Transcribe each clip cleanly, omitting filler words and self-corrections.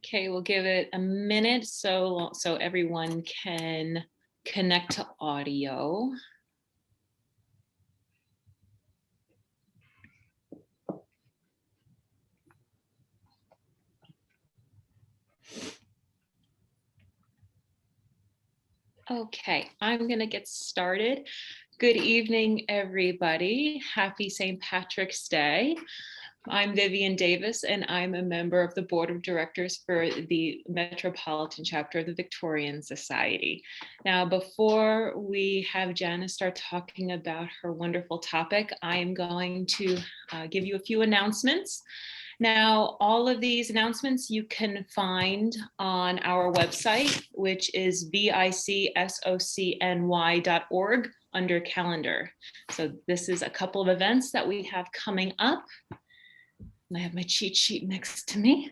Okay, we'll give it a minute so everyone can connect to audio. Okay, I'm gonna get started. Good evening, everybody. Happy St. Patrick's Day. I'm Vivian Davis, and I'm a member of the Board of Directors for the Metropolitan Chapter of the Victorian Society. Now, before we have Janice start talking about her wonderful topic, I am going to give you a few announcements. Now, all of these announcements you can find on our website, which is vicsocny.org under calendar. So this is a couple of events that we have coming up. I have my cheat sheet next to me.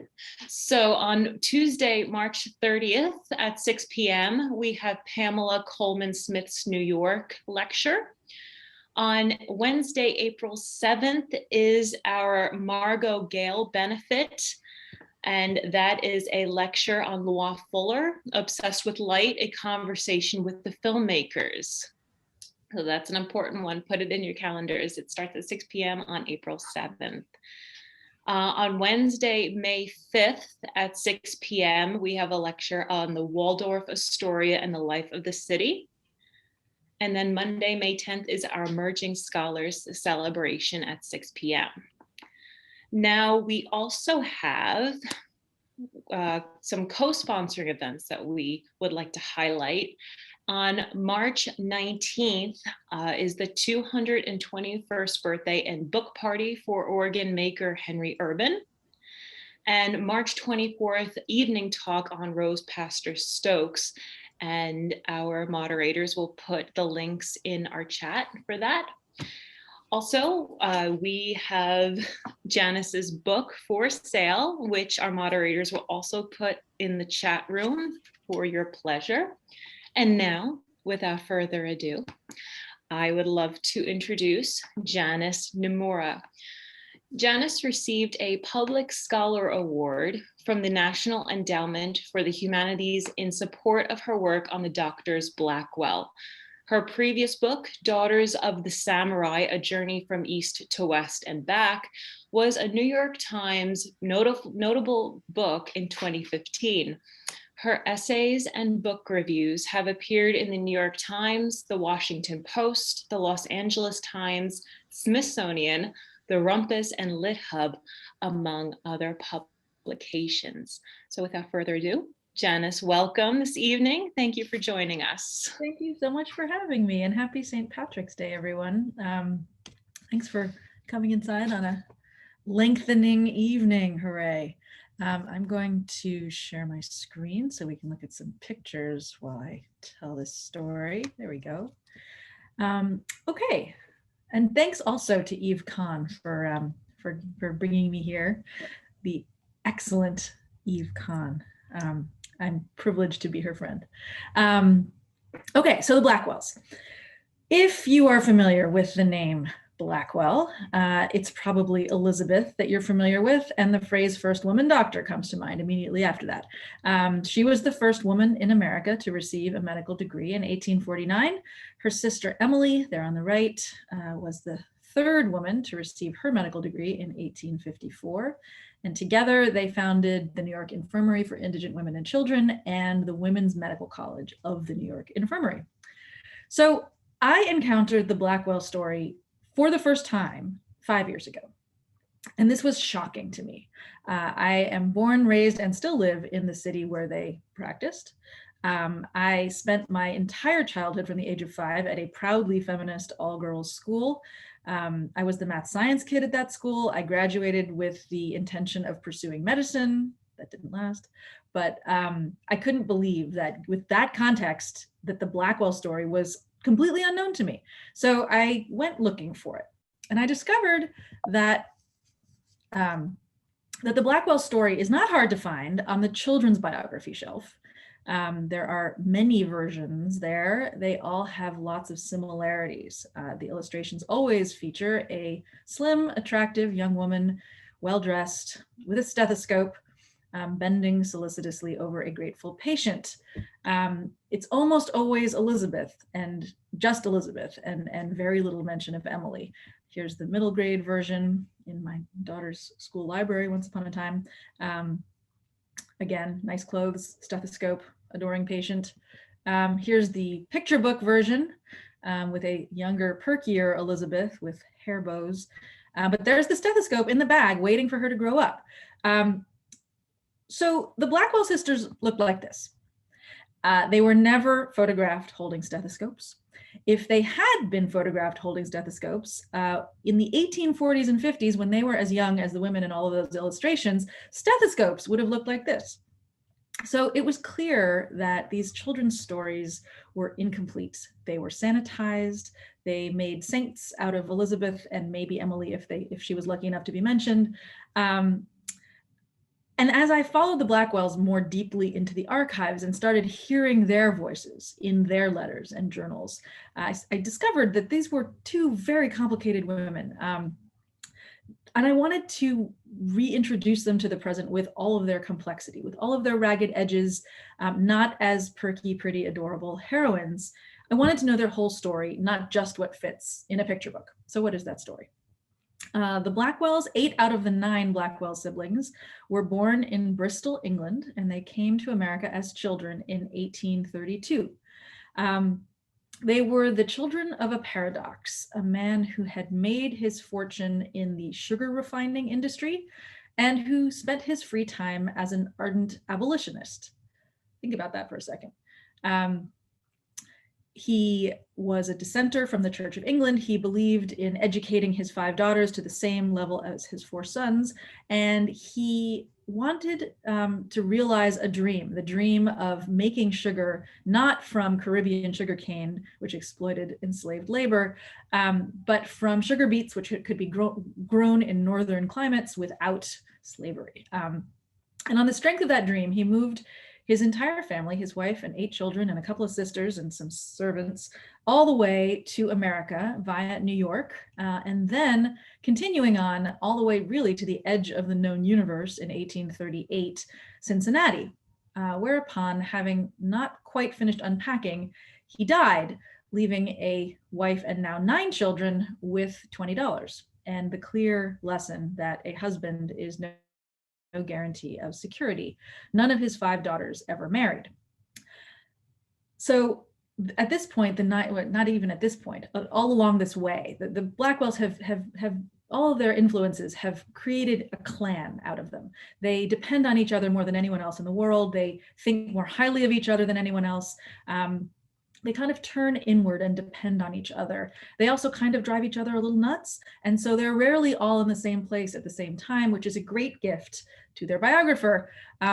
So on Tuesday, March 30th at 6 p.m., we have Pamela Coleman Smith's New York lecture. On Wednesday, April 7th is our Margot Gale benefit. And that is a lecture on Lois Fuller, Obsessed with Light, a conversation with the filmmakers. So that's an important one. Put it in your calendars. It starts at 6 p.m. on April 7th. On Wednesday, May 5th at 6 p.m., we have a lecture on the Waldorf Astoria and the life of the city. And then Monday, May 10th is our Emerging Scholars celebration at 6 p.m. Now, we also have some co-sponsoring events that we would like to highlight. On March 19th is the 221st birthday and book party for organ maker Henry Urban. And March 24th, evening talk on Rose Pastor Stokes. And our moderators will put the links in our chat for that. Also, we have Janice's book for sale, which our moderators will also put in the chat room for your pleasure. And now, without further ado, I would love to introduce Janice Nimura. Janice received a Public Scholar Award from the National Endowment for the Humanities in support of her work on the Doctors Blackwell. Her previous book, Daughters of the Samurai, A Journey from East to West and Back, was a New York Times notable book in 2015. Her essays and book reviews have appeared in the New York Times, the Washington Post, the Los Angeles Times, Smithsonian, the Rumpus, and Lit Hub, among other publications. So without further ado, Janice, welcome this evening. Thank you for joining us. Thank you so much for having me, and happy St. Patrick's Day, everyone. Thanks for coming inside on a lengthening evening. Hooray. I'm going to share my screen so we can look at some pictures while I tell this story. There we go. Okay, and thanks also to Eve Kahn for bringing me here, the excellent Eve Kahn. I'm privileged to be her friend. Okay, so the Blackwells. If you are familiar with the name Blackwell, it's probably Elizabeth that you're familiar with, and the phrase first woman doctor comes to mind immediately after that. She was the first woman in America to receive a medical degree in 1849. Her sister Emily, there on the right, was the third woman to receive her medical degree in 1854. And together they founded the New York Infirmary for Indigent Women and Children and the Women's Medical College of the New York Infirmary. So I encountered the Blackwell story for the first time 5 years ago. And this was shocking to me. I am born, raised, and still live in the city where they practiced. I spent my entire childhood from the age of 5 at a proudly feminist all-girls school. I was the math science kid at that school. I graduated with the intention of pursuing medicine. That didn't last. But I couldn't believe that with that context, that the Blackwell story was completely unknown to me. So I went looking for it. And I discovered that the Blackwell story is not hard to find on the children's biography shelf. There are many versions there. They all have lots of similarities. The illustrations always feature a slim, attractive young woman, well-dressed, with a stethoscope, bending solicitously over a grateful patient. It's almost always Elizabeth and just Elizabeth and very little mention of Emily. Here's the middle grade version in my daughter's school library once upon a time. Again, nice clothes, stethoscope, adoring patient. Here's the picture book version with a younger, perkier Elizabeth with hair bows. But there's the stethoscope in the bag waiting for her to grow up. So the Blackwell sisters looked like this. They were never photographed holding stethoscopes. If they had been photographed holding stethoscopes, in the 1840s and 50s, when they were as young as the women in all of those illustrations, stethoscopes would have looked like this. So it was clear that these children's stories were incomplete. They were sanitized. They made saints out of Elizabeth and maybe Emily if she was lucky enough to be mentioned. And as I followed the Blackwells more deeply into the archives and started hearing their voices in their letters and journals, I discovered that these were two very complicated women. And I wanted to reintroduce them to the present with all of their complexity, with all of their ragged edges, not as perky, pretty, adorable heroines. I wanted to know their whole story, not just what fits in a picture book. So what is that story? The Blackwells, 8 out of the 9 Blackwell siblings, were born in Bristol, England, and they came to America as children in 1832. They were the children of a paradox, a man who had made his fortune in the sugar refining industry and who spent his free time as an ardent abolitionist. Think about that for a second. He was a dissenter from the Church of England. He believed in educating his 5 daughters to the same level as his 4 sons. And he wanted to realize a dream, the dream of making sugar, not from Caribbean sugarcane, which exploited enslaved labor, but from sugar beets, which could be grown in northern climates without slavery. And on the strength of that dream, he moved his entire family, his wife and 8 children and a couple of sisters and some servants, all the way to America via New York, and then continuing on all the way really to the edge of the known universe in 1838, Cincinnati, whereupon, having not quite finished unpacking, he died, leaving a wife and now 9 children with $20, and the clear lesson that a husband is no guarantee of security. None of his 5 daughters ever married. So at this point, not even at this point, all along this way, the Blackwells have all of their influences have created a clan out of them. They depend on each other more than anyone else in the world. They think more highly of each other than anyone else. They kind of turn inward and depend on each other. They also kind of drive each other a little nuts. And so they're rarely all in the same place at the same time, which is a great gift to their biographer,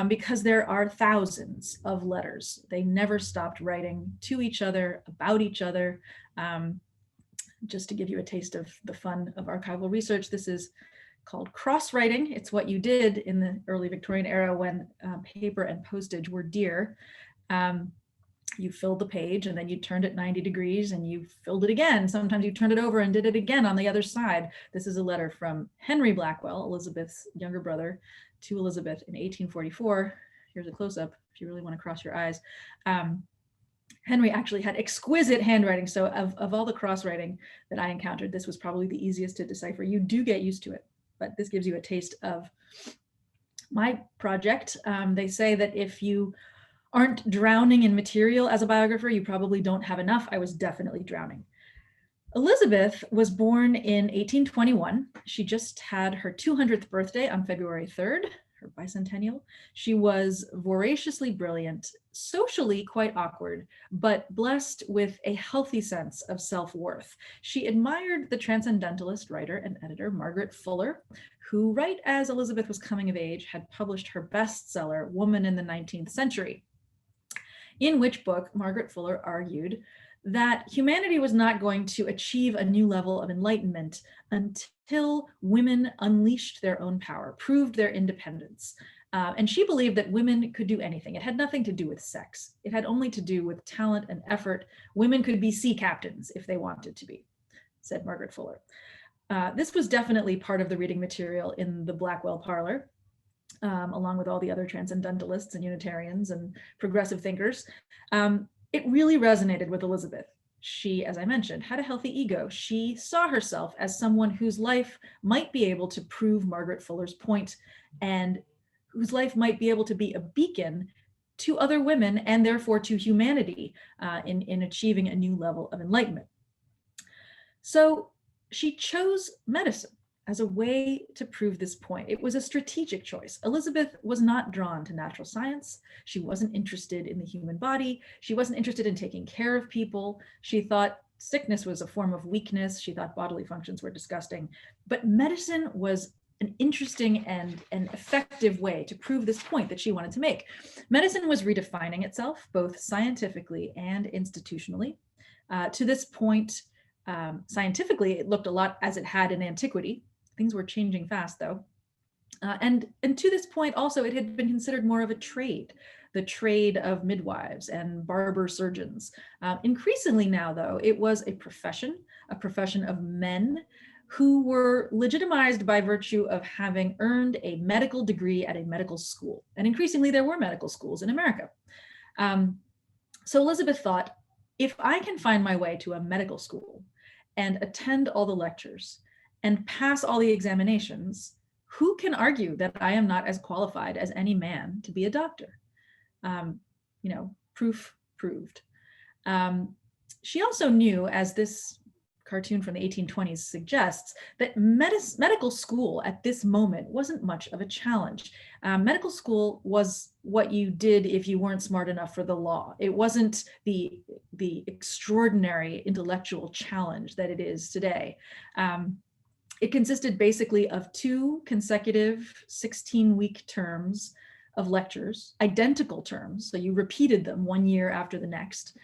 because there are thousands of letters. They never stopped writing to each other, about each other. Just to give you a taste of the fun of archival research, this is called cross-writing. It's what you did in the early Victorian era when paper and postage were dear. You filled the page and then you turned it 90 degrees and you filled it again. Sometimes you turned it over and did it again on the other side. This is a letter from Henry Blackwell, Elizabeth's younger brother, to Elizabeth in 1844. Here's a close-up if you really want to cross your eyes. Henry actually had exquisite handwriting. So of all the cross-writing that I encountered, this was probably the easiest to decipher. You do get used to it, but this gives you a taste of my project. They say that if you aren't drowning in material as a biographer, you probably don't have enough. I was definitely drowning. Elizabeth was born in 1821. She just had her 200th birthday on February 3rd, her bicentennial. She was voraciously brilliant, socially quite awkward, but blessed with a healthy sense of self-worth. She admired the transcendentalist writer and editor Margaret Fuller, who, right as Elizabeth was coming of age, had published her bestseller, Woman in the 19th Century, in which book Margaret Fuller argued that humanity was not going to achieve a new level of enlightenment until women unleashed their own power, proved their independence. And she believed that women could do anything. It had nothing to do with sex. It had only to do with talent and effort. Women could be sea captains if they wanted to be, said Margaret Fuller. This was definitely part of the reading material in the Blackwell parlor. along with all the other transcendentalists and Unitarians and progressive thinkers. It really resonated with Elizabeth. She, as I mentioned, had a healthy ego. She saw herself as someone whose life might be able to prove Margaret Fuller's point, and whose life might be able to be a beacon to other women and therefore to humanity in achieving a new level of enlightenment. So she chose medicine as a way to prove this point. It was a strategic choice. Elizabeth was not drawn to natural science. She wasn't interested in the human body. She wasn't interested in taking care of people. She thought sickness was a form of weakness. She thought bodily functions were disgusting. But medicine was an interesting and effective way to prove this point that she wanted to make. Medicine was redefining itself, both scientifically and institutionally. To this point, scientifically, it looked a lot as it had in antiquity. Things were changing fast, though. And to this point, also, it had been considered more of a trade, the trade of midwives and barber surgeons. Increasingly now, though, it was a profession of men who were legitimized by virtue of having earned a medical degree at a medical school. And increasingly, there were medical schools in America. So Elizabeth thought, if I can find my way to a medical school and attend all the lectures and pass all the examinations, who can argue that I am not as qualified as any man to be a doctor? Proof proved. She also knew, as this cartoon from the 1820s suggests, that medical school at this moment wasn't much of a challenge. Medical school was what you did if you weren't smart enough for the law. It wasn't the extraordinary intellectual challenge that it is today. It consisted basically of 2 consecutive 16-week terms of lectures, identical terms, so you repeated them one year after the next.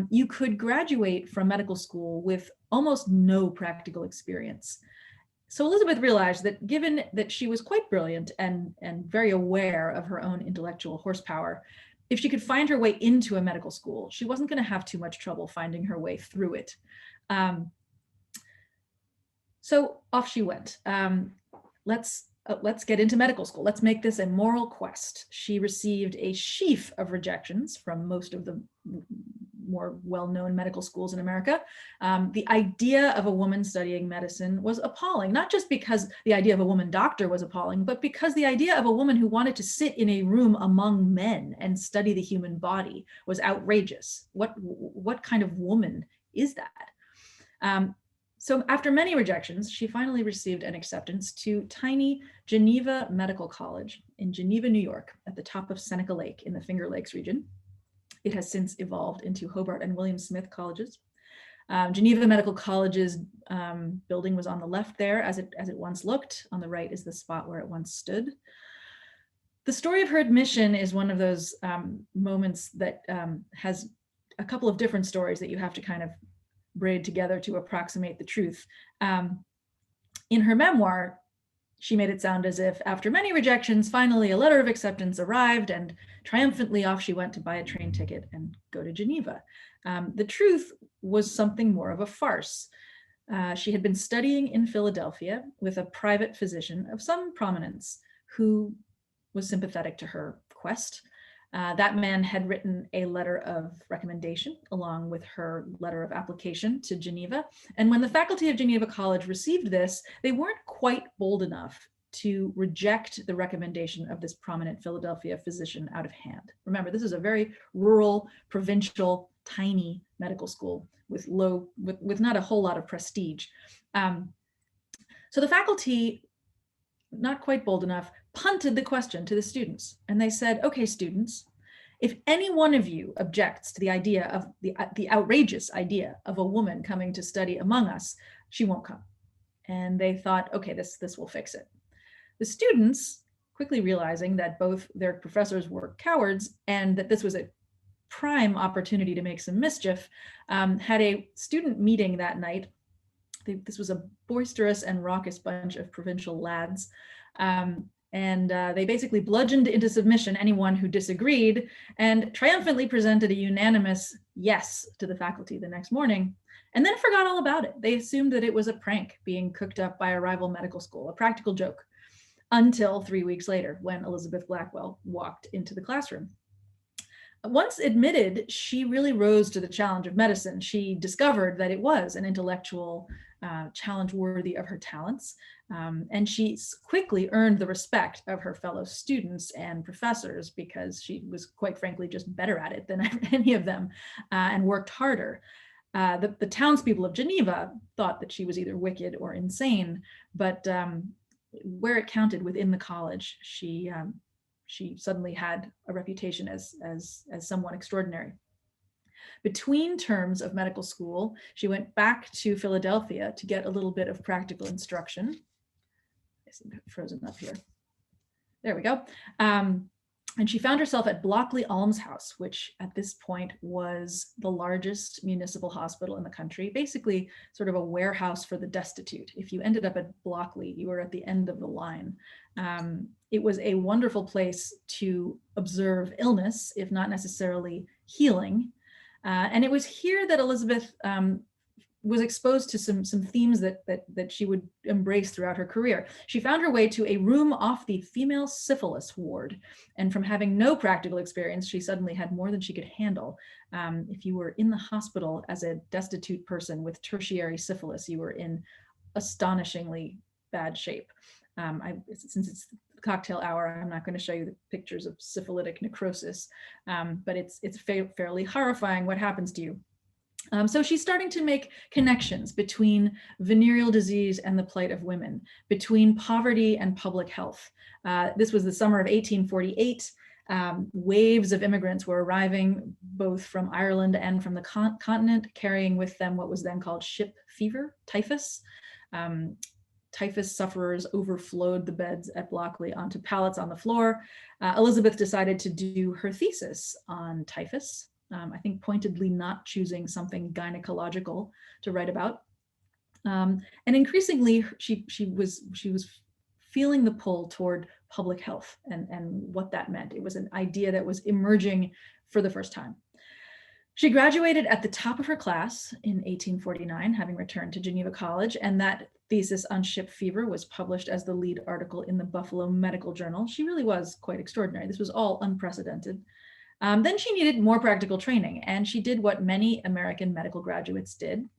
You could graduate from medical school with almost no practical experience. So Elizabeth realized that given that she was quite brilliant and very aware of her own intellectual horsepower, if she could find her way into a medical school, she wasn't going to have too much trouble finding her way through it. So off she went. Let's get into medical school. Let's make this a moral quest. She received a sheaf of rejections from most of the more well-known medical schools in America. The idea of a woman studying medicine was appalling, not just because the idea of a woman doctor was appalling, but because the idea of a woman who wanted to sit in a room among men and study the human body was outrageous. What kind of woman is that? So after many rejections, she finally received an acceptance to tiny Geneva Medical College in Geneva, New York, at the top of Seneca Lake in the Finger Lakes region. It has since evolved into Hobart and William Smith colleges. Geneva Medical College's building was on the left there as it once looked. On the right is the spot where it once stood. The story of her admission is one of those moments that has a couple of different stories that you have to kind of braid together to approximate the truth. In her memoir, she made it sound as if after many rejections, finally a letter of acceptance arrived, and triumphantly off she went to buy a train ticket and go to Geneva. The truth was something more of a farce. She had been studying in Philadelphia with a private physician of some prominence who was sympathetic to her quest. That man had written a letter of recommendation along with her letter of application to Geneva. And when the faculty of Geneva College received this, they weren't quite bold enough to reject the recommendation of this prominent Philadelphia physician out of hand. Remember, this is a very rural, provincial, tiny medical school with not a whole lot of prestige. So the faculty, not quite bold enough, punted the question to the students. And they said, okay, students, if any one of you objects to the idea of the outrageous idea of a woman coming to study among us, she won't come. And they thought, okay, this will fix it. The students, quickly realizing that both their professors were cowards and that this was a prime opportunity to make some mischief, had a student meeting that night. This was a boisterous and raucous bunch of provincial lads. And they basically bludgeoned into submission anyone who disagreed and triumphantly presented a unanimous yes to the faculty the next morning, and then forgot all about it. They assumed that it was a prank being cooked up by a rival medical school, a practical joke. until 3 weeks later when Elizabeth Blackwell walked into the classroom. Once admitted, she really rose to the challenge of medicine. She discovered that it was an intellectual challenge worthy of her talents. And she quickly earned the respect of her fellow students and professors because she was, quite frankly, just better at it than any of them and worked harder. The townspeople of Geneva thought that she was either wicked or insane, but where it counted within the college, she suddenly had a reputation as someone extraordinary. Between terms of medical school, she went back to Philadelphia to get a little bit of practical instruction. I seem to have frozen up here. There we go. And she found herself at Blockley Almshouse, which at this point was the largest municipal hospital in the country, basically sort of a warehouse for the destitute. If you ended up at Blockley, you were at the end of the line. It was a wonderful place to observe illness, if not necessarily healing. And it was here that Elizabeth was exposed to some themes that she would embrace throughout her career. She found her way to a room off the female syphilis ward. And from having no practical experience, she suddenly had more than she could handle. If you were in the hospital as a destitute person with tertiary syphilis, you were in astonishingly bad shape. Since it's cocktail hour, I'm not going to show you the pictures of syphilitic necrosis, but it's fairly horrifying what happens to you. So she's starting to make connections between venereal disease and the plight of women, between poverty and public health. This was the summer of 1848. Waves of immigrants were arriving both from Ireland and from the continent, carrying with them what was then called ship fever, typhus. Typhus sufferers overflowed the beds at Blockley onto pallets on the floor. Elizabeth decided to do her thesis on typhus. I think pointedly not choosing something gynecological to write about. And increasingly, she was feeling the pull toward public health and what that meant. It was an idea that was emerging for the first time. She graduated at the top of her class in 1849, having returned to Geneva College, and that thesis on ship fever was published as the lead article in the Buffalo Medical Journal. She really was quite extraordinary. This was all unprecedented. Then she needed more practical training, and she did what many American medical graduates did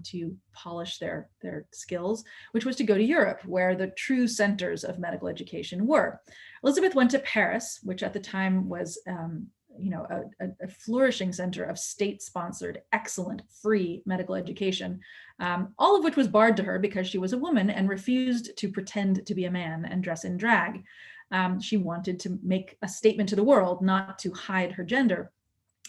to polish their skills, which was to go to Europe, where the true centers of medical education were. Elizabeth went to Paris, which at the time was a flourishing center of state-sponsored, excellent, free medical education, all of which was barred to her because she was a woman and refused to pretend to be a man and dress in drag. She wanted to make a statement to the world, not to hide her gender.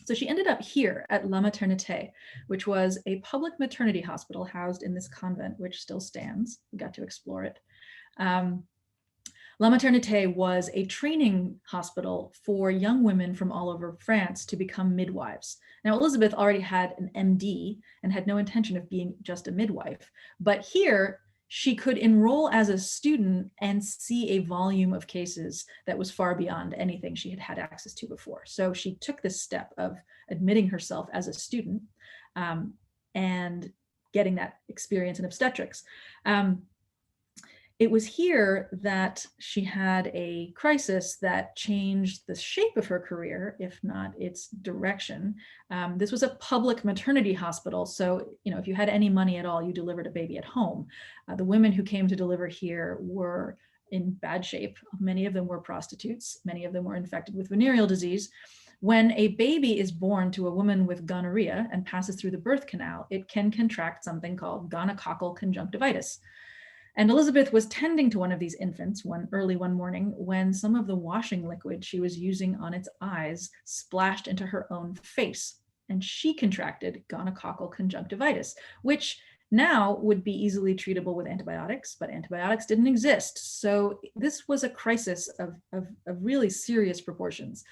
So she ended up here at La Maternité, which was a public maternity hospital housed in this convent, which still stands. We got to explore it. La Maternité was a training hospital for young women from all over France to become midwives. Now, Elizabeth already had an MD and had no intention of being just a midwife, but here, she could enroll as a student and see a volume of cases that was far beyond anything she had had access to before. So she took this step of admitting herself as a student and getting that experience in obstetrics. It was here that she had a crisis that changed the shape of her career, if not its direction. This was a public maternity hospital. So, if you had any money at all, you delivered a baby at home. The women who came to deliver here were in bad shape. Many of them were prostitutes. Many of them were infected with venereal disease. When a baby is born to a woman with gonorrhea and passes through the birth canal, it can contract something called gonococcal conjunctivitis. And Elizabeth was tending to one of these infants early one morning when some of the washing liquid she was using on its eyes splashed into her own face. And she contracted gonococcal conjunctivitis, which now would be easily treatable with antibiotics, but antibiotics didn't exist. So this was a crisis of really serious proportions.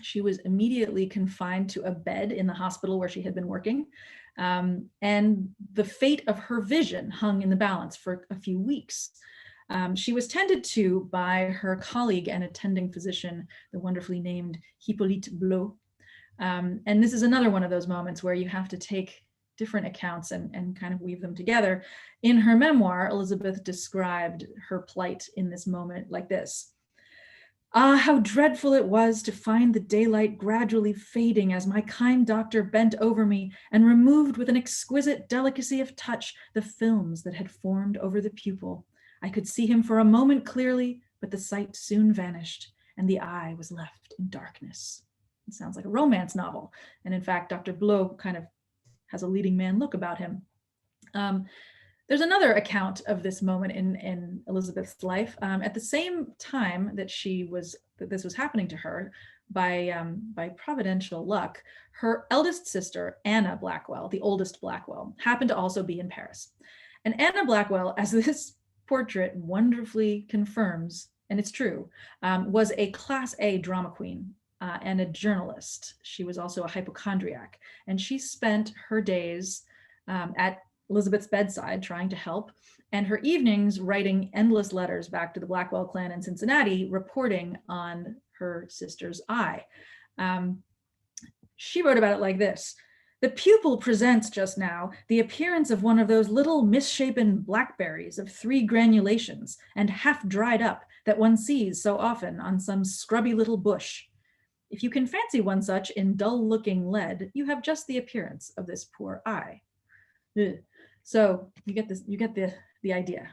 She was immediately confined to a bed in the hospital where she had been working. And the fate of her vision hung in the balance for a few weeks. She was tended to by her colleague and attending physician, the wonderfully named Hippolyte Blot. And this is another one of those moments where you have to take different accounts and kind of weave them together. In her memoir, Elizabeth described her plight in this moment like this. Ah, how dreadful it was to find the daylight gradually fading as my kind doctor bent over me and removed with an exquisite delicacy of touch the films that had formed over the pupil. I could see him for a moment clearly, but the sight soon vanished and the eye was left in darkness. It sounds like a romance novel. And in fact, Dr. Blow kind of has a leading man look about him. There's another account of this moment in Elizabeth's life. At the same time that this was happening to her, by providential luck, her eldest sister, Anna Blackwell, the oldest Blackwell, happened to also be in Paris. And Anna Blackwell, as this portrait wonderfully confirms, and it's true, was a Class A drama queen and a journalist. She was also a hypochondriac, and she spent her days at Elizabeth's bedside trying to help, and her evenings writing endless letters back to the Blackwell clan in Cincinnati, reporting on her sister's eye. She wrote about it like this. The pupil presents just now the appearance of one of those little misshapen blackberries of 3 granulations and half dried up that one sees so often on some scrubby little bush. If you can fancy one such in dull-looking lead, you have just the appearance of this poor eye. Ugh. So you get the idea.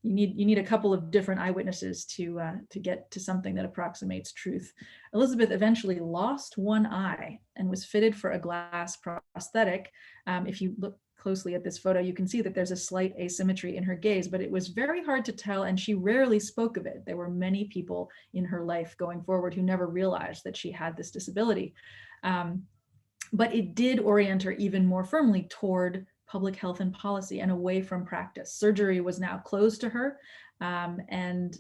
You need a couple of different eyewitnesses to get to something that approximates truth. Elizabeth eventually lost one eye and was fitted for a glass prosthetic. If you look closely at this photo, you can see that there's a slight asymmetry in her gaze, but it was very hard to tell, and she rarely spoke of it. There were many people in her life going forward who never realized that she had this disability. But it did orient her even more firmly toward public health and policy and away from practice. Surgery was now closed to her, and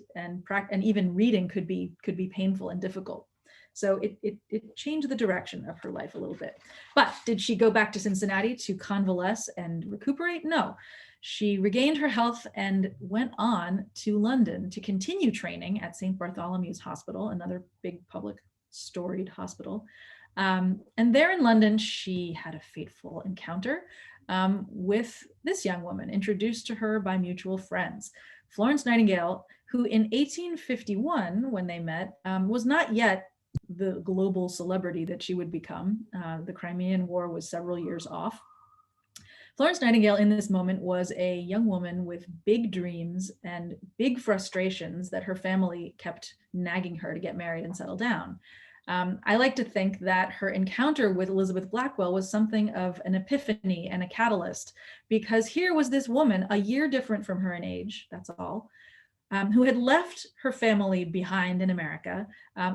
even reading could be painful and difficult. So it changed the direction of her life a little bit. But did she go back to Cincinnati to convalesce and recuperate? No. She regained her health and went on to London to continue training at St. Bartholomew's Hospital, another big public storied hospital. And there in London, she had a fateful encounter with this young woman, introduced to her by mutual friends. Florence Nightingale, who in 1851, when they met, was not yet the global celebrity that she would become. The Crimean War was several years off. Florence Nightingale in this moment was a young woman with big dreams and big frustrations that her family kept nagging her to get married and settle down. I like to think that her encounter with Elizabeth Blackwell was something of an epiphany and a catalyst, because here was this woman, a year different from her in age, that's all, who had left her family behind in America,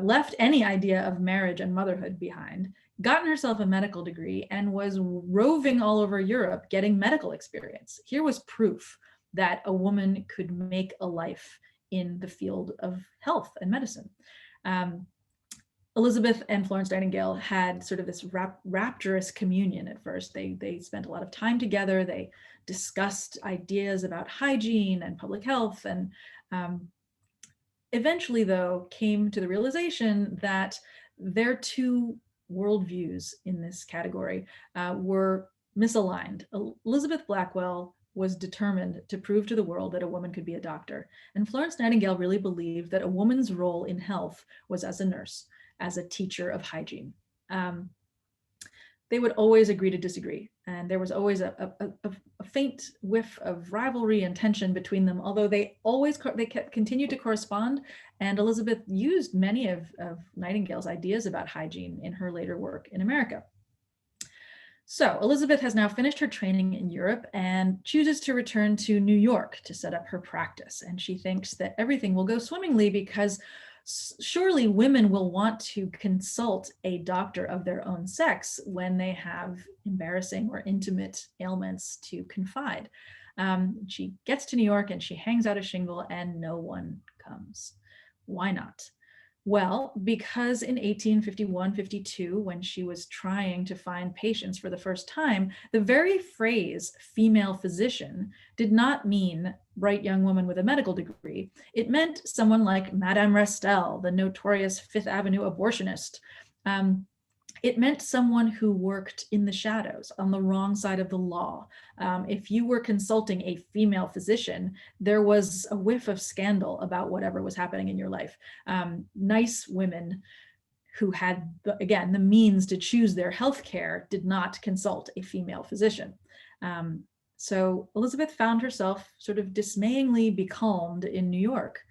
left any idea of marriage and motherhood behind, gotten herself a medical degree, and was roving all over Europe getting medical experience. Here was proof that a woman could make a life in the field of health and medicine. Elizabeth and Florence Nightingale had sort of this rapturous communion at first. They spent a lot of time together. They discussed ideas about hygiene and public health, and eventually, though, came to the realization that their two worldviews in this category were misaligned. Elizabeth Blackwell was determined to prove to the world that a woman could be a doctor, and Florence Nightingale really believed that a woman's role in health was as a nurse, as a teacher of hygiene. They would always agree to disagree, and there was always a faint whiff of rivalry and tension between them, although they continued to correspond, and Elizabeth used many of Nightingale's ideas about hygiene in her later work in America. So Elizabeth has now finished her training in Europe and chooses to return to New York to set up her practice, and she thinks that everything will go swimmingly because surely women will want to consult a doctor of their own sex when they have embarrassing or intimate ailments to confide. She gets to New York and she hangs out a shingle and no one comes. Why not? Well, because in 1851-52, when she was trying to find patients for the first time, the very phrase female physician did not mean bright young woman with a medical degree. It meant someone like Madame Restel, the notorious Fifth Avenue abortionist. It meant someone who worked in the shadows on the wrong side of the law. If you were consulting a female physician, there was a whiff of scandal about whatever was happening in your life. Nice women who had, again, the means to choose their health care did not consult a female physician. So Elizabeth found herself sort of dismayingly becalmed in New York.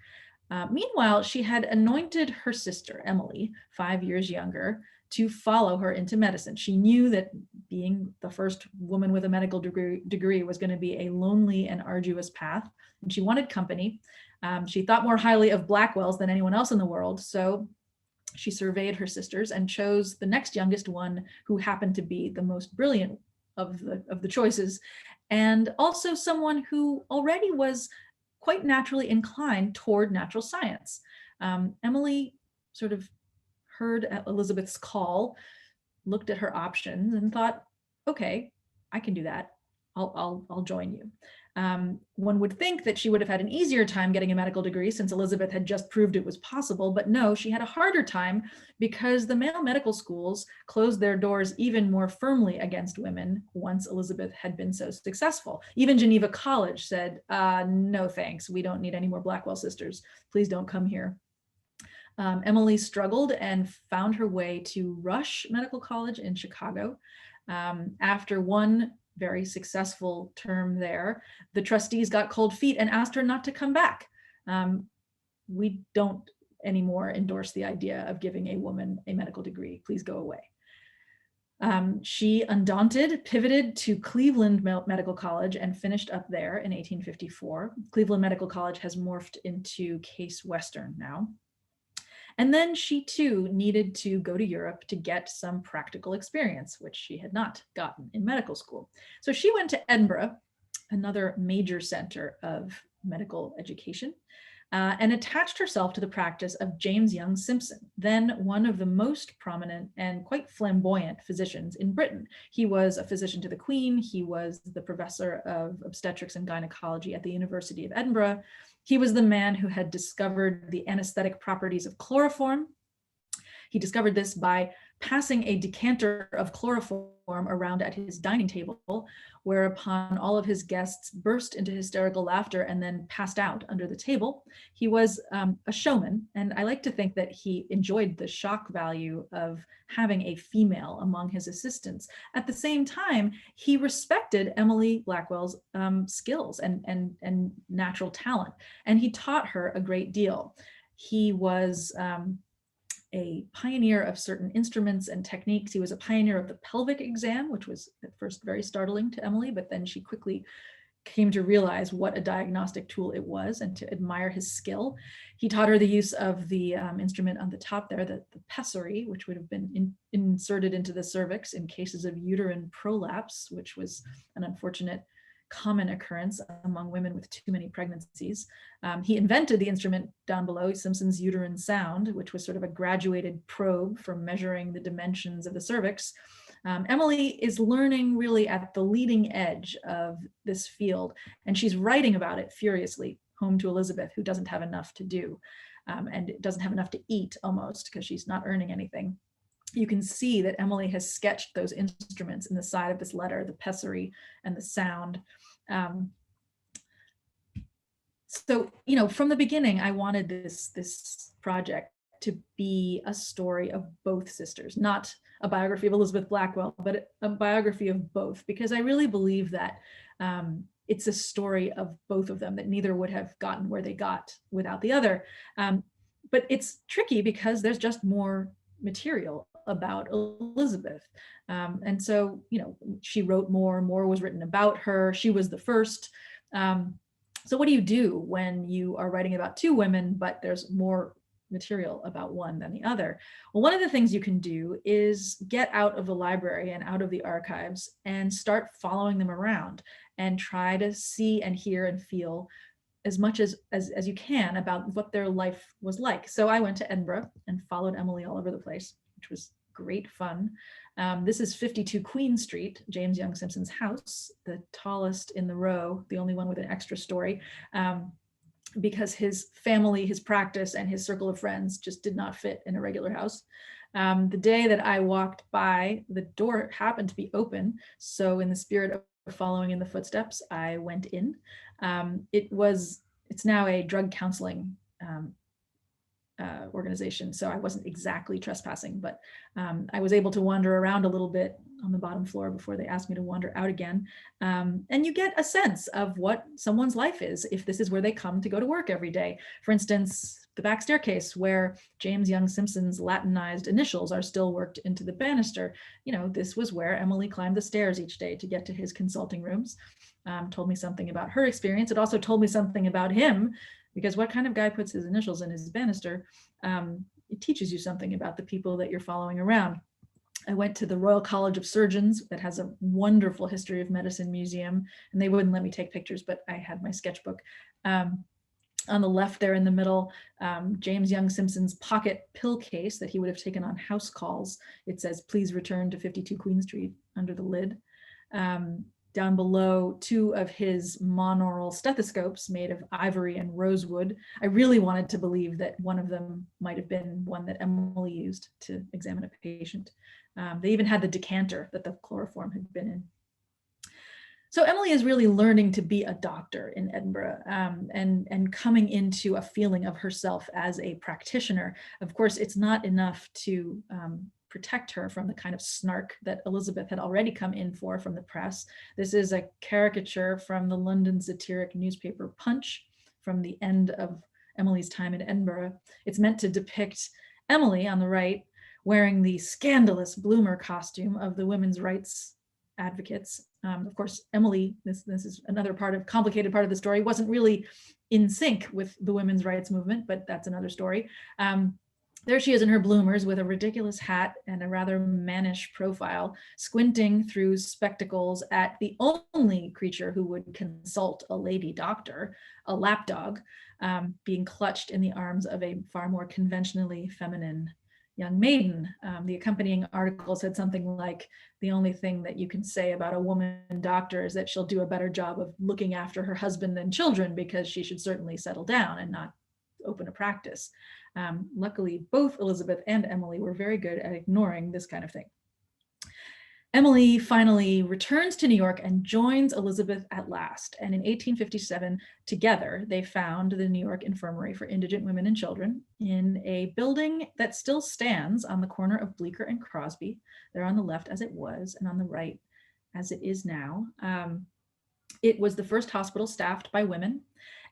Meanwhile, she had anointed her sister, Emily, 5 years younger, to follow her into medicine. She knew that being the first woman with a medical degree was going to be a lonely and arduous path, and she wanted company. She thought more highly of Blackwells than anyone else in the world, so she surveyed her sisters and chose the next youngest one, who happened to be the most brilliant of the choices, and also someone who already was quite naturally inclined toward natural science. Emily sort of heard Elizabeth's call, looked at her options, and thought, okay, I can do that. I'll join you. One would think that she would have had an easier time getting a medical degree since Elizabeth had just proved it was possible, but no, she had a harder time because the male medical schools closed their doors even more firmly against women once Elizabeth had been so successful. Even Geneva College said, no thanks, we don't need any more Blackwell sisters. Please don't come here. Emily struggled and found her way to Rush Medical College in Chicago. After one very successful term there, the trustees got cold feet and asked her not to come back. We don't anymore endorse the idea of giving a woman a medical degree. Please go away. She, undaunted, pivoted to Cleveland Medical College and finished up there in 1854. Cleveland Medical College has morphed into Case Western now. And then she too needed to go to Europe to get some practical experience, which she had not gotten in medical school. So she went to Edinburgh, another major center of medical education, and attached herself to the practice of James Young Simpson, then one of the most prominent and quite flamboyant physicians in Britain. He was a physician to the Queen. He was the professor of obstetrics and gynecology at the University of Edinburgh. He was the man who had discovered the anesthetic properties of chloroform. He discovered this by passing a decanter of chloroform around at his dining table, whereupon all of his guests burst into hysterical laughter and then passed out under the table. He was a showman, and I like to think that he enjoyed the shock value of having a female among his assistants. At the same time, he respected Emily Blackwell's skills and natural talent, and he taught her a great deal. He was a pioneer of certain instruments and techniques. He was a pioneer of the pelvic exam, which was at first very startling to Emily, but then she quickly came to realize what a diagnostic tool it was and to admire his skill. He taught her the use of the instrument on the top there, the pessary, which would have been inserted into the cervix in cases of uterine prolapse, which was an unfortunate common occurrence among women with too many pregnancies. He invented the instrument down below, Simpson's uterine sound, which was sort of a graduated probe for measuring the dimensions of the cervix. Emily is learning really at the leading edge of this field, and she's writing about it furiously home to Elizabeth, who doesn't have enough to do and doesn't have enough to eat almost because she's not earning anything. You can see that Emily has sketched those instruments in the side of this letter, the pessary and the sound. So, you know, from the beginning, I wanted this project to be a story of both sisters, not a biography of Elizabeth Blackwell, but a biography of both, because I really believe that it's a story of both of them, that neither would have gotten where they got without the other. But it's tricky because there's just more material about Elizabeth. And so, you know, she wrote more was written about her. She was the first. So what do you do when you are writing about two women, but there's more material about one than the other? Well, one of the things you can do is get out of the library and out of the archives and start following them around and try to see and hear and feel as much as you can about what their life was like. So I went to Edinburgh and followed Emily all over the place, which was great fun. This is 52 Queen Street, James Young Simpson's house, the tallest in the row, the only one with an extra story, because his family, his practice, and his circle of friends just did not fit in a regular house. The day that I walked by, the door happened to be open. So in the spirit of following in the footsteps, I went in. It's now a drug counseling organization. So I wasn't exactly trespassing, but I was able to wander around a little bit on the bottom floor before they asked me to wander out again. And you get a sense of what someone's life is if this is where they come to go to work every day. For instance, the back staircase where James Young Simpson's Latinized initials are still worked into the banister. This was where Emily climbed the stairs each day to get to his consulting rooms. Told me something about her experience. It also told me something about him, because what kind of guy puts his initials in his banister? It teaches you something about the people that you're following around. I went to the Royal College of Surgeons that has a wonderful history of medicine museum, and they wouldn't let me take pictures, but I had my sketchbook. On the left there in the middle, James Young Simpson's pocket pill case that he would have taken on house calls. It says, "Please return to 52 Queen Street" under the lid. Down below, 2 of his monaural stethoscopes made of ivory and rosewood. I really wanted to believe that one of them might have been one that Emily used to examine a patient. They even had the decanter that the chloroform had been in. So Emily is really learning to be a doctor in Edinburgh, and coming into a feeling of herself as a practitioner. Of course, it's not enough to protect her from the kind of snark that Elizabeth had already come in for from the press. This is a caricature from the London satiric newspaper Punch from the end of Emily's time in Edinburgh. It's meant to depict Emily on the right wearing the scandalous bloomer costume of the women's rights advocates. Of course, Emily, this is another complicated part of the story, wasn't really in sync with the women's rights movement, but that's another story. There she is in her bloomers with a ridiculous hat and a rather mannish profile, squinting through spectacles at the only creature who would consult a lady doctor, a lapdog, being clutched in the arms of a far more conventionally feminine young maiden. The accompanying article said something like, "The only thing that you can say about a woman doctor is that she'll do a better job of looking after her husband and children, because she should certainly settle down and not open a practice." Luckily, both Elizabeth and Emily were very good at ignoring this kind of thing. Emily finally returns to New York and joins Elizabeth at last. And in 1857, together, they found the New York Infirmary for Indigent Women and Children in a building that still stands on the corner of Bleecker and Crosby. They're on the left as it was, and on the right as it is now. It was the first hospital staffed by women.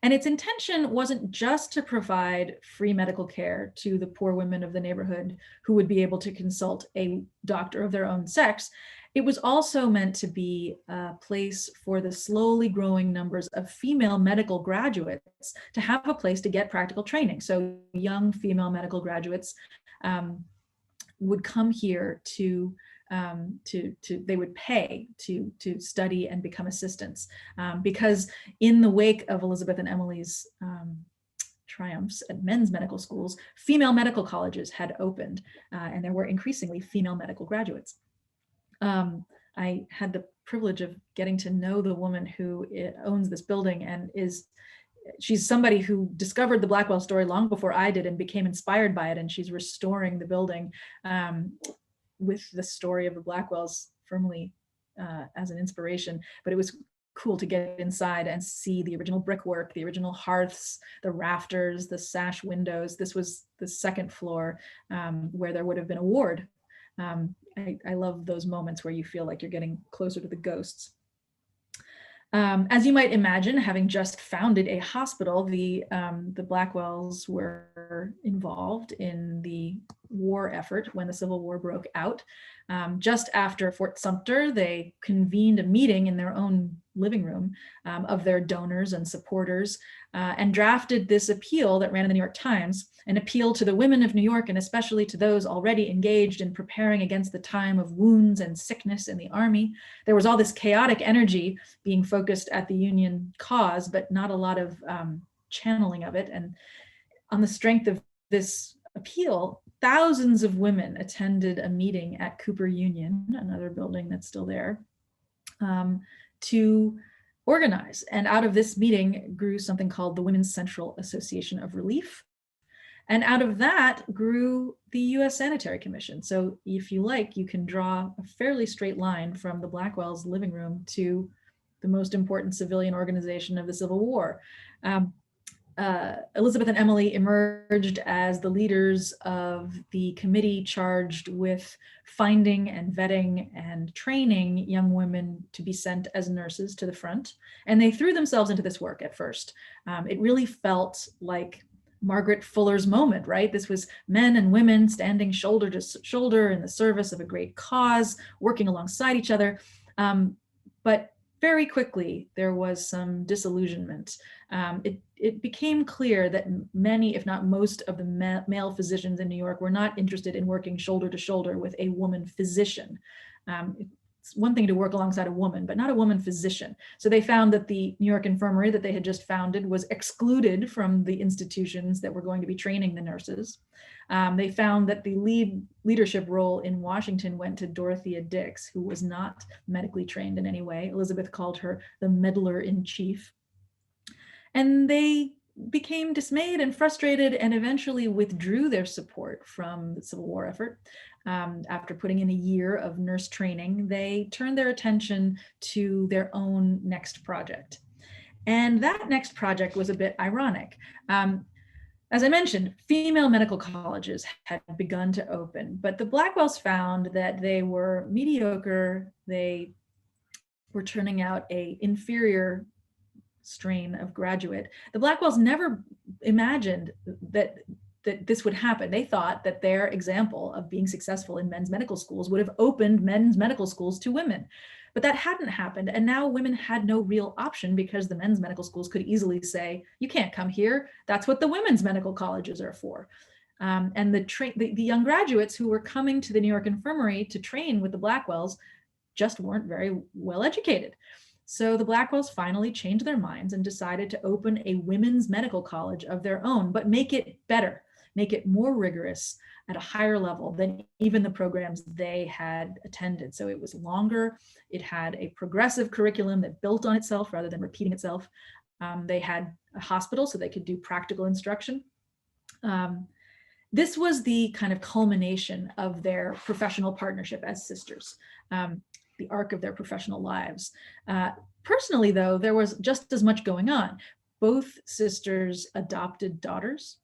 And its intention wasn't just to provide free medical care to the poor women of the neighborhood who would be able to consult a doctor of their own sex. It was also meant to be a place for the slowly growing numbers of female medical graduates to have a place to get practical training. So young female medical graduates would come here they would pay to study and become assistants, because in the wake of Elizabeth and Emily's triumphs at men's medical schools, female medical colleges had opened, and there were increasingly female medical graduates. I had the privilege of getting to know the woman who owns this building, and she's somebody who discovered the Blackwell story long before I did and became inspired by it, and she's restoring the building with the story of the Blackwells firmly as an inspiration. But it was cool to get inside and see the original brickwork, the original hearths, the rafters, the sash windows. This was the second floor where there would have been a ward. I love those moments where you feel like you're getting closer to the ghosts. As you might imagine, having just founded a hospital, the Blackwells were involved in the war effort when the Civil War broke out. Just after Fort Sumter, they convened a meeting in their own living room of their donors and supporters, and drafted this appeal that ran in the New York Times, an appeal to the women of New York, and especially to those already engaged in preparing against the time of wounds and sickness in the army. There was all this chaotic energy being focused at the Union cause, but not a lot of channeling of it. And on the strength of this appeal, thousands of women attended a meeting at Cooper Union, another building that's still there, to organize. And out of this meeting grew something called the Women's Central Association of Relief. And out of that grew the US Sanitary Commission. So if you like, you can draw a fairly straight line from the Blackwell's living room to the most important civilian organization of the Civil War. Elizabeth and Emily emerged as the leaders of the committee charged with finding and vetting and training young women to be sent as nurses to the front. And they threw themselves into this work at first. It really felt like Margaret Fuller's moment, right? This was men and women standing shoulder to shoulder in the service of a great cause, working alongside each other. But very quickly, there was some disillusionment. It became clear that many, if not most, of the male physicians in New York were not interested in working shoulder to shoulder with a woman physician. It's one thing to work alongside a woman, but not a woman physician. So they found that the New York Infirmary that they had just founded was excluded from the institutions that were going to be training the nurses. They found that the leadership role in Washington went to Dorothea Dix, who was not medically trained in any way. Elizabeth called her the meddler in chief. And they became dismayed and frustrated and eventually withdrew their support from the Civil War effort. After putting in a year of nurse training, they turned their attention to their own next project. And that next project was a bit ironic. As I mentioned, female medical colleges had begun to open, but the Blackwells found that they were mediocre. They were turning out an inferior strain of graduate. The Blackwells never imagined that this would happen. They thought that their example of being successful in men's medical schools would have opened men's medical schools to women. But that hadn't happened. And now women had no real option because the men's medical schools could easily say, you can't come here. That's what the women's medical colleges are for. And the young graduates who were coming to the New York Infirmary to train with the Blackwells just weren't very well educated. So the Blackwells finally changed their minds and decided to open a women's medical college of their own, but make it better, make it more rigorous at a higher level than even the programs they had attended. So it was longer. It had a progressive curriculum that built on itself rather than repeating itself. They had a hospital so they could do practical instruction. This was the kind of culmination of their professional partnership as sisters, the arc of their professional lives. Personally, though, there was just as much going on. Both sisters adopted daughters.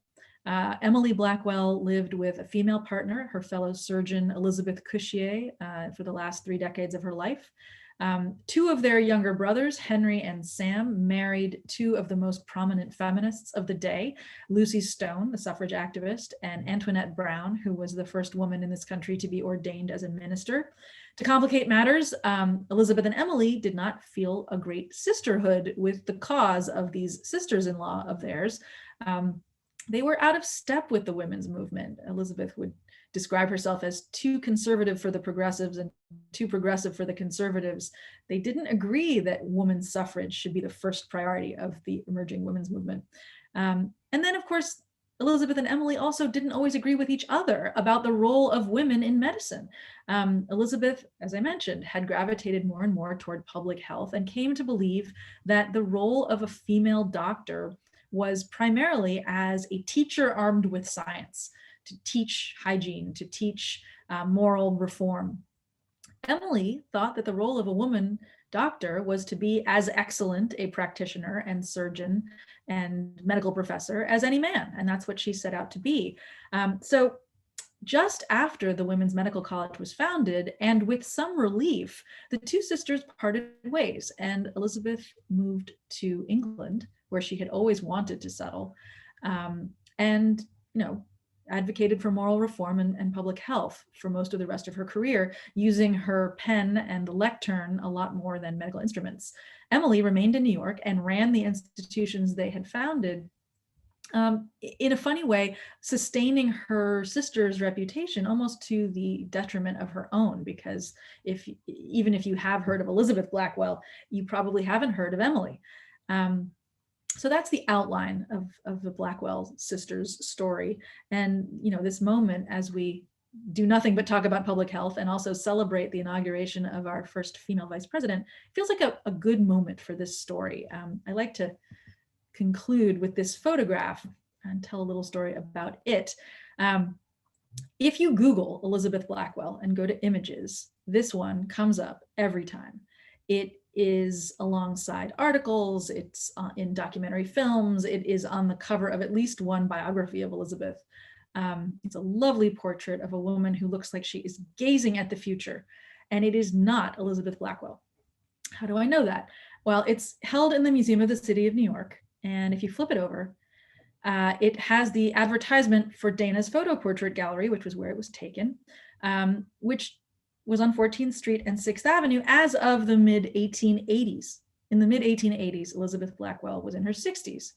Emily Blackwell lived with a female partner, her fellow surgeon Elizabeth Cushier, for the last 3 decades of her life. 2 of their younger brothers, Henry and Sam, married 2 of the most prominent feminists of the day, Lucy Stone, the suffrage activist, and Antoinette Brown, who was the first woman in this country to be ordained as a minister. To complicate matters, Elizabeth and Emily did not feel a great sisterhood with the cause of these sisters-in-law of theirs. They were out of step with the women's movement. Elizabeth would describe herself as too conservative for the progressives and too progressive for the conservatives. They didn't agree that women's suffrage should be the first priority of the emerging women's movement. And then, of course, Elizabeth and Emily also didn't always agree with each other about the role of women in medicine. Elizabeth, as I mentioned, had gravitated more and more toward public health and came to believe that the role of a female doctor was primarily as a teacher armed with science, to teach hygiene, to teach moral reform. Emily thought that the role of a woman doctor was to be as excellent a practitioner and surgeon and medical professor as any man, and that's what she set out to be. So just after the Women's Medical College was founded, and with some relief, the 2 sisters parted ways, and Elizabeth moved to England, where she had always wanted to settle, and advocated for moral reform and public health for most of the rest of her career, using her pen and the lectern a lot more than medical instruments. Emily remained in New York and ran the institutions they had founded, in a funny way, sustaining her sister's reputation almost to the detriment of her own, because even if you have heard of Elizabeth Blackwell, you probably haven't heard of Emily. So that's the outline of the Blackwell sisters' story. And this moment, as we do nothing but talk about public health and also celebrate the inauguration of our first female vice president, feels like a good moment for this story. I like to conclude with this photograph. and tell a little story about it. If you Google Elizabeth Blackwell and go to images, this one comes up every time. It is alongside articles, it's in documentary films, it is on the cover of at least one biography of Elizabeth. It's a lovely portrait of a woman who looks like she is gazing at the future, and it is not Elizabeth Blackwell. How do I know that? Well, it's held in the Museum of the City of New York, and if you flip it over, it has the advertisement for Dana's photo portrait gallery, which was where it was taken, which was on 14th Street and 6th Avenue as of the mid 1880s. In the mid 1880s, Elizabeth Blackwell was in her 60s.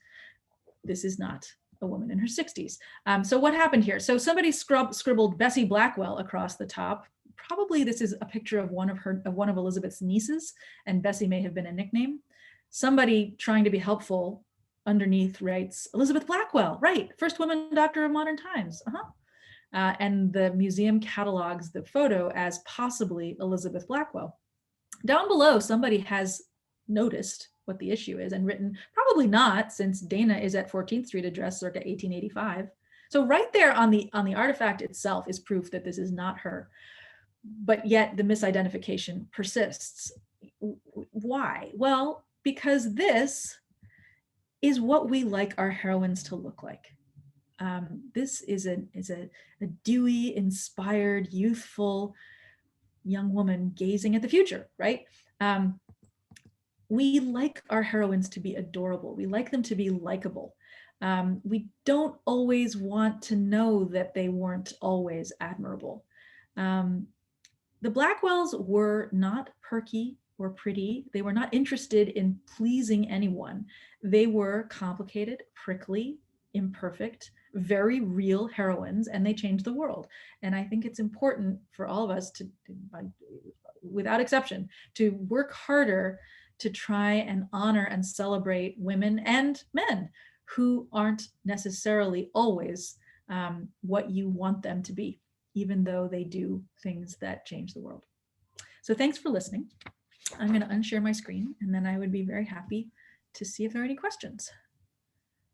This is not a woman in her 60s. So what happened here? So somebody scribbled Bessie Blackwell across the top. Probably this is a picture of one of Elizabeth's nieces, and Bessie may have been a nickname. Somebody trying to be helpful underneath writes, Elizabeth Blackwell, right, first woman doctor of modern times. And the museum catalogs the photo as possibly Elizabeth Blackwell. Down below, somebody has noticed what the issue is and written, probably not, since Dana is at 14th Street address circa 1885. So right there on the artifact itself is proof that this is not her. But yet the misidentification persists. Why? Well, because this is what we like our heroines to look like. This is a dewy, inspired, youthful young woman gazing at the future, right? We like our heroines to be adorable. We like them to be likable. We don't always want to know that they weren't always admirable. The Blackwells were not perky or pretty. They were not interested in pleasing anyone. They were complicated, prickly, imperfect, very real heroines, and they changed the world. And I think it's important for all of us to, without exception, to work harder to try and honor and celebrate women and men who aren't necessarily always what you want them to be, even though they do things that change the world. So thanks for listening. I'm going to unshare my screen, and then I would be very happy to see if there are any questions.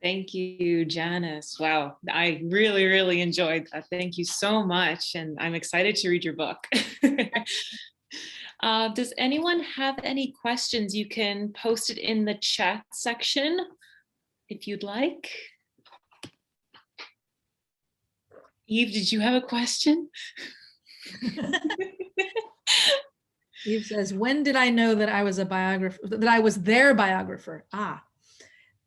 Thank you, Janice. Wow, I really, really enjoyed that. Thank you so much. And I'm excited to read your book. Does anyone have any questions? You can post it in the chat section if you'd like. Eve, did you have a question? Eve says, when did I know that I was a biographer, that I was their biographer?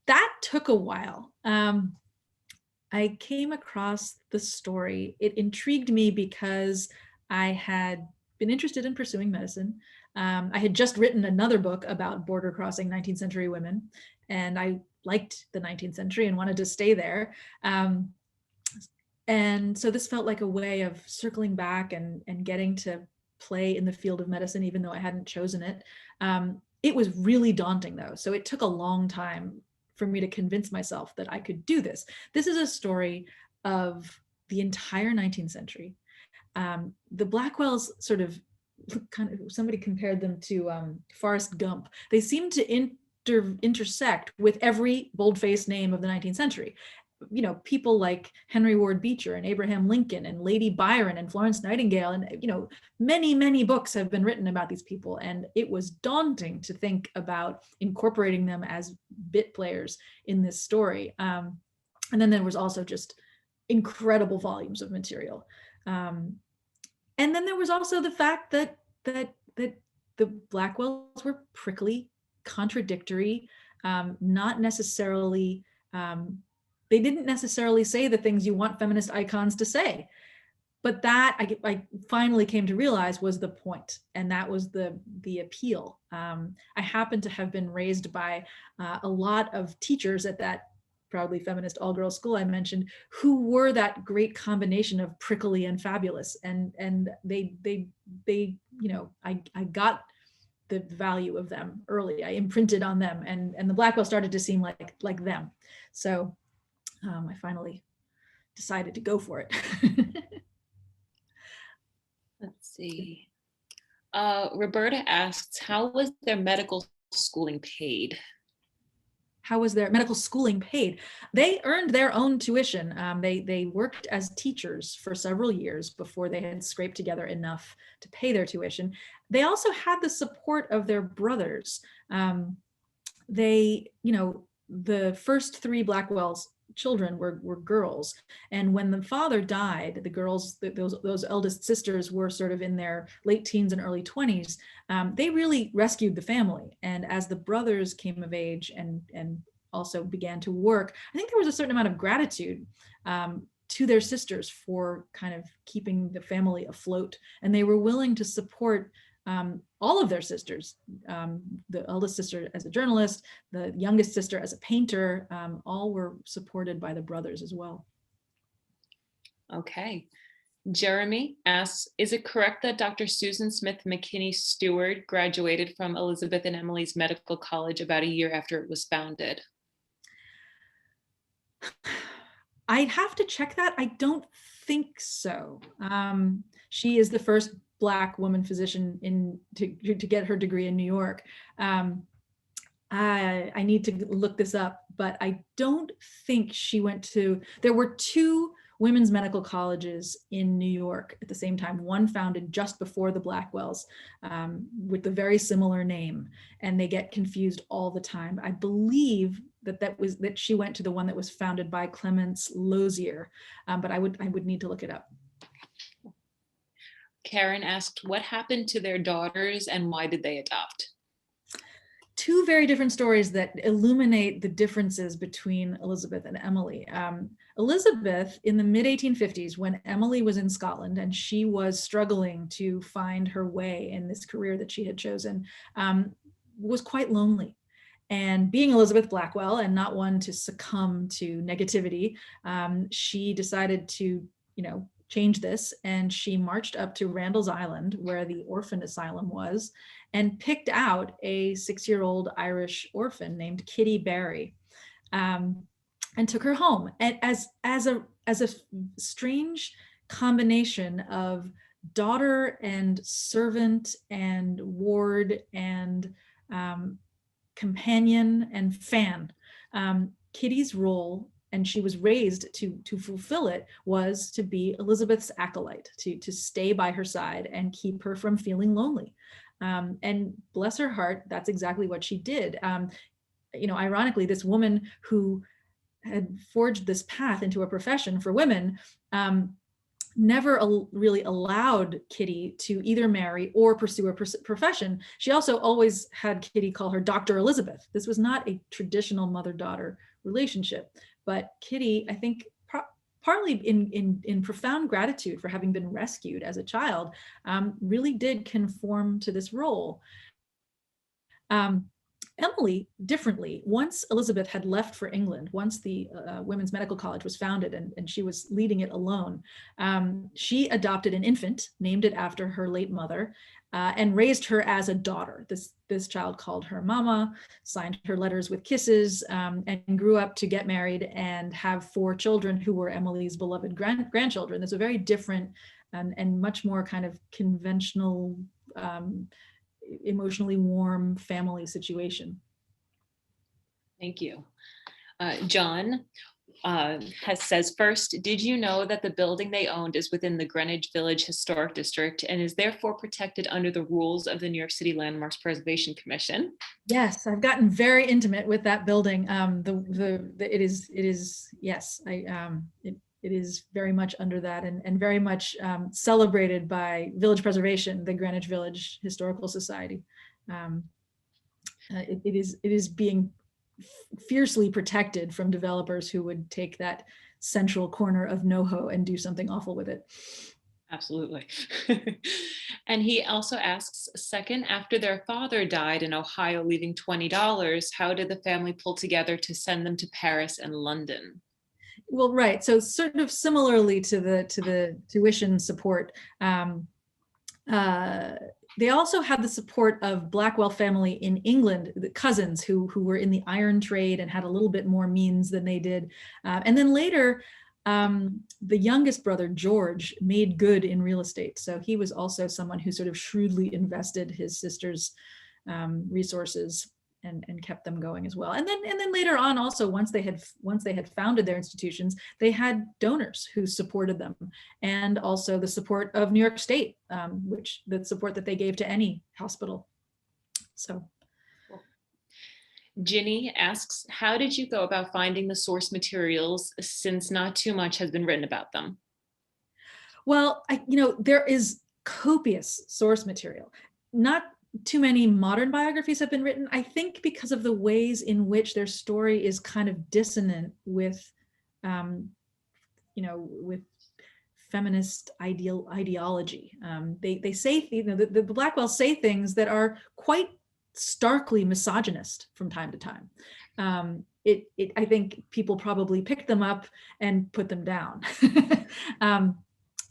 That took a while. I came across the story. It intrigued me because I had been interested in pursuing medicine. I had just written another book about border crossing 19th century women, and I liked the 19th century and wanted to stay there. And so this felt like a way of circling back and getting to play in the field of medicine, even though I hadn't chosen it. It was really daunting though. So it took a long time for me to convince myself that I could do this. This is a story of the entire 19th century. The Blackwells sort of somebody compared them to Forrest Gump. They seem to intersect with every bold-faced name of the 19th century. You know, people like Henry Ward Beecher and Abraham Lincoln and Lady Byron and Florence Nightingale, and you know, many books have been written about these people, and it was daunting to think about incorporating them as bit players in this story. And then there was also just incredible volumes of material. And then there was also the fact that the Blackwells were prickly, contradictory, not necessarily. They didn't necessarily say the things you want feminist icons to say, but that I finally came to realize was the point, and that was the appeal. I happen to have been raised by a lot of teachers at that proudly feminist all-girls school I mentioned, who were that great combination of prickly and fabulous, and they you know, I got the value of them early. I imprinted on them, and the Blackwell started to seem like them. So I finally decided to go for it. Let's see. Roberta asks, how was their medical schooling paid? how was their medical schooling paid? They earned their own tuition. They worked as teachers for several years before they had scraped together enough to pay their tuition. They also had the support of their brothers. The first three Blackwell's children were girls, and when the father died, the girls, those eldest sisters, were sort of in their late teens and early 20s. They really rescued the family, and as the brothers came of age and also began to work, I think there was a certain amount of gratitude to their sisters for kind of keeping the family afloat, and they were willing to support all of their sisters, the eldest sister as a journalist, the youngest sister as a painter, all were supported by the brothers as well. Okay. Jeremy asks, is it correct that Dr. Susan Smith McKinney Stewart graduated from Elizabeth and Emily's Medical College about a year after it was founded? I'd have to check that. I don't think so. She is the first Black woman physician to get her degree in New York. I need to look this up, but I don't think she went to, there were two women's medical colleges in New York at the same time, one founded just before the Blackwells with a very similar name, and they get confused all the time. I believe that she went to the one that was founded by Clemence Lozier, but I would need to look it up. Karen asked, what happened to their daughters and why did they adopt? Two very different stories that illuminate the differences between Elizabeth and Emily. Elizabeth, in the mid-1850s, when Emily was in Scotland and she was struggling to find her way in this career that she had chosen, was quite lonely. And being Elizabeth Blackwell and not one to succumb to negativity, she decided to, change this, and she marched up to Randall's Island, where the orphan asylum was, and picked out a 6-year-old Irish orphan named Kitty Barry, and took her home. And as a strange combination of daughter and servant and ward and companion and fan, Kitty's role, and she was raised to fulfill it, was to be Elizabeth's acolyte, to stay by her side and keep her from feeling lonely. And bless her heart, that's exactly what she did. Ironically, this woman who had forged this path into a profession for women never really allowed Kitty to either marry or pursue a profession. She also always had Kitty call her Dr. Elizabeth. This was not a traditional mother-daughter relationship, but Kitty, I think, partly in profound gratitude for having been rescued as a child, really did conform to this role. Emily, differently, once Elizabeth had left for England, once the Women's Medical College was founded and she was leading it alone, she adopted an infant, named it after her late mother, and raised her as a daughter. This child called her Mama, signed her letters with kisses, and grew up to get married and have 4 children who were Emily's beloved grandchildren. There's a very different and much more kind of conventional, emotionally warm family situation. Thank you. John says, first, did you know that the building they owned is within the Greenwich Village Historic District and is therefore protected under the rules of the New York City Landmarks Preservation Commission? Yes, I've gotten very intimate with that building. It is very much under that and very much celebrated by Village Preservation, the Greenwich Village Historical Society. It is being fiercely protected from developers who would take that central corner of NoHo and do something awful with it. Absolutely. And he also asks, second, after their father died in Ohio, leaving $20, how did the family pull together to send them to Paris and London? Well, right. So sort of similarly to the tuition support, they also had the support of Blackwell family in England, the cousins who were in the iron trade and had a little bit more means than they did. And then later, the youngest brother, George, made good in real estate. So he was also someone who sort of shrewdly invested his sister's resources and kept them going as well. And then later on, also once they had founded their institutions, they had donors who supported them, and also the support of New York State, which the support that they gave to any hospital. So. Ginny asks, how did you go about finding the source materials, since not too much has been written about them? Well, there is copious source material. Not too many modern biographies have been written, I think, because of the ways in which their story is kind of dissonant with, with feminist ideology. They say, the Blackwells say things that are quite starkly misogynist from time to time. I think people probably picked them up and put them down.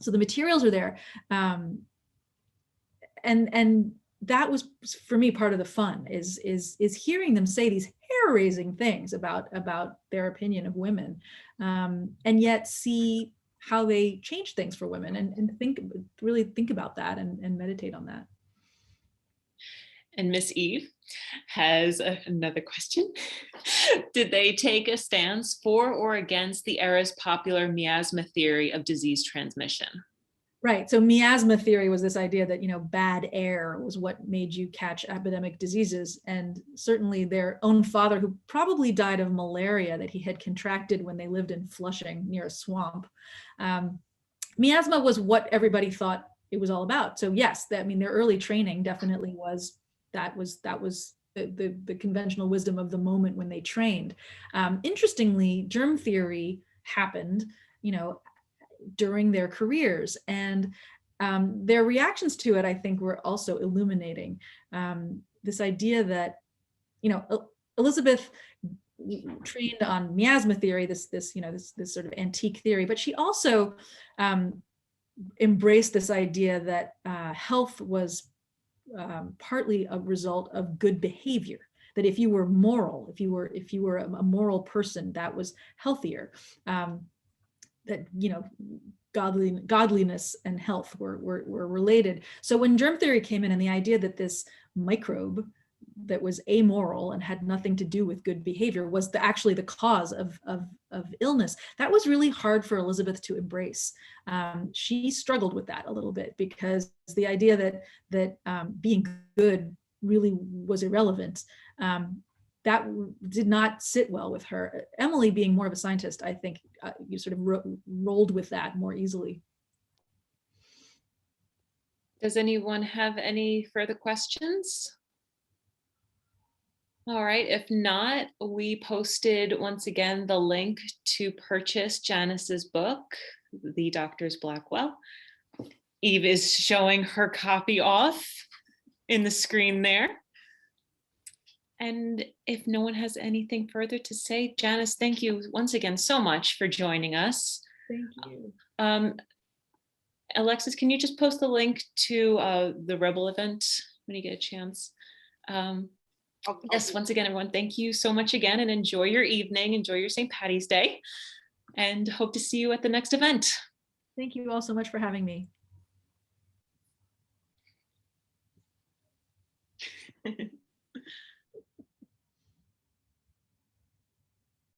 So the materials are there, and that was, for me, part of the fun is hearing them say these hair-raising things about their opinion of women, and yet see how they change things for women, and really think about that and meditate on that. And Miss Eve has another question. Did they take a stance for or against the era's popular miasma theory of disease transmission? Right. So miasma theory was this idea that, bad air was what made you catch epidemic diseases. And certainly their own father, who probably died of malaria that he had contracted when they lived in Flushing near a swamp. Miasma was what everybody thought it was all about. So yes, their early training definitely was the conventional wisdom of the moment when they trained. Interestingly, germ theory happened, during their careers, and their reactions to it, I think, were also illuminating. This idea that, Elizabeth trained on miasma theory, this sort of antique theory, but she also embraced this idea that health was partly a result of good behavior. That if you were moral, if you were a moral person, that was healthier. That godliness and health were related. So when germ theory came in, and the idea that this microbe that was amoral and had nothing to do with good behavior was actually the cause of illness, that was really hard for Elizabeth to embrace. She struggled with that a little bit, because the idea that being good really was irrelevant, that did not sit well with her. Emily, being more of a scientist, I think you sort of rolled with that more easily. Does anyone have any further questions? All right, if not, we posted once again the link to purchase Janice's book, The Doctor's Blackwell. Eve is showing her copy off in the screen there. And if no one has anything further to say, Janice, thank you once again so much for joining us. Thank you. Alexis, can you just post the link to the Rebel event when you get a chance? Yes, once again, everyone, thank you so much again, and enjoy your evening, enjoy your St. Patty's Day, and hope to see you at the next event. Thank you all so much for having me.